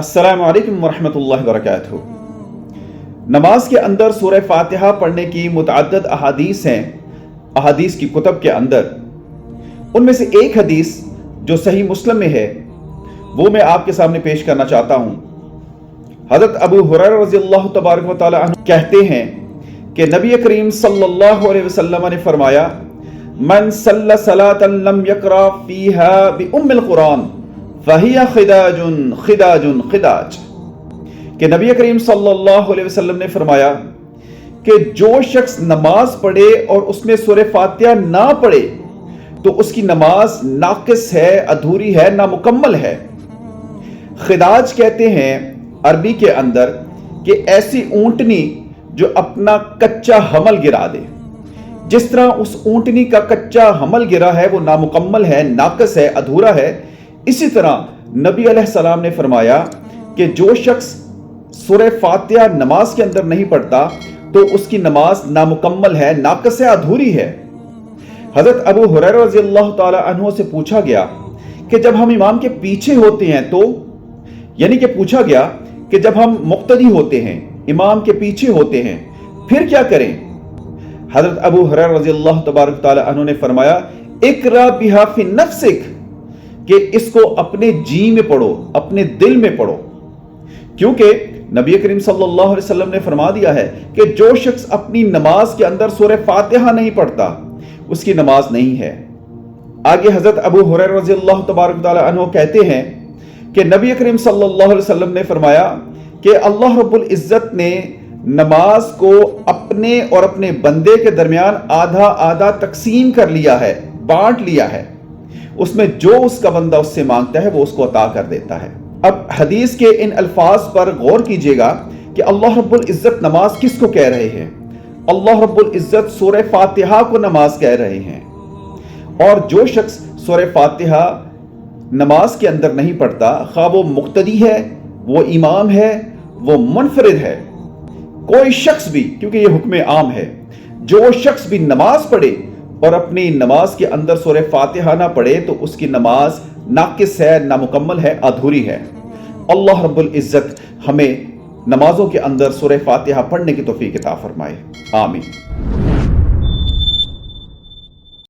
السلام علیکم ورحمۃ اللہ وبرکاتہ۔ نماز کے اندر سورہ فاتحہ پڑھنے کی متعدد احادیث ہیں احادیث کی کتب کے اندر۔ ان میں سے ایک حدیث جو صحیح مسلم میں ہے وہ میں آپ کے سامنے پیش کرنا چاہتا ہوں۔ حضرت ابو ہریرہ رضی اللہ تبارک و تعالی عنہ کہتے ہیں کہ نبی کریم صلی اللہ علیہ وسلم نے فرمایا، من صلی صلاۃ لم یقرأ فیہا بأم القرآن فہی خداج خداج خداج، کہ نبی کریم صلی اللہ علیہ وسلم نے فرمایا کہ جو شخص نماز پڑھے اور اس میں سورہ فاتحہ نہ پڑھے تو اس کی نماز ناقص ہے، ادھوری ہے، نامکمل ہے۔ خداج کہتے ہیں عربی کے اندر کہ ایسی اونٹنی جو اپنا کچا حمل گرا دے۔ جس طرح اس اونٹنی کا کچا حمل گرا ہے وہ نامکمل ہے، ناقص ہے، ادھورا ہے، اسی طرح نبی علیہ السلام نے فرمایا کہ جو شخص سورہ فاتحہ نماز کے اندر نہیں پڑھتا تو اس کی نماز نامکمل ہے، ناقص ہے، ادھوری ہے۔ حضرت ابو ہریرہ رضی اللہ تعالی عنہ سے پوچھا گیا کہ جب ہم امام کے پیچھے ہوتے ہیں تو، یعنی کہ پوچھا گیا کہ جب ہم مقتدی ہوتے ہیں، امام کے پیچھے ہوتے ہیں، پھر کیا کریں؟ حضرت ابو ہریرہ رضی اللہ تبارک تعالی عنہ نے فرمایا، اقرأ بہا فی نفسک، کہ اس کو اپنے جی میں پڑھو، اپنے دل میں پڑھو، کیونکہ نبی کریم صلی اللہ علیہ وسلم نے فرما دیا ہے کہ جو شخص اپنی نماز کے اندر سورہ فاتحہ نہیں پڑھتا اس کی نماز نہیں ہے۔ آگے حضرت ابو ہریرہ رضی اللہ تبارک تعالی عنہ کہتے ہیں کہ نبی کریم صلی اللہ علیہ وسلم نے فرمایا کہ اللہ رب العزت نے نماز کو اپنے اور اپنے بندے کے درمیان آدھا آدھا تقسیم کر لیا ہے، بانٹ لیا ہے۔ اس میں جو اس کا بندہ اس سے مانگتا ہے وہ اس کو عطا کر دیتا ہے۔ اب حدیث کے ان الفاظ پر غور کیجئے گا کہ اللہ رب العزت نماز کس کو کہہ رہے ہیں؟ اللہ رب العزت سورہ فاتحہ کو نماز کہہ رہے ہیں، اور جو شخص سورہ فاتحہ نماز کے اندر نہیں پڑھتا، خواہ وہ مقتدی ہے، وہ امام ہے، وہ منفرد ہے، کوئی شخص بھی، کیونکہ یہ حکم عام ہے، جو شخص بھی نماز پڑھے اور اپنی نماز کے اندر سورہ فاتحہ نہ پڑھے تو اس کی نماز ناقص ہے، نامکمل ہے، ادھوری ہے۔ اللہ رب العزت ہمیں نمازوں کے اندر سورہ فاتحہ پڑھنے کی توفیق عطا فرمائے، آمین۔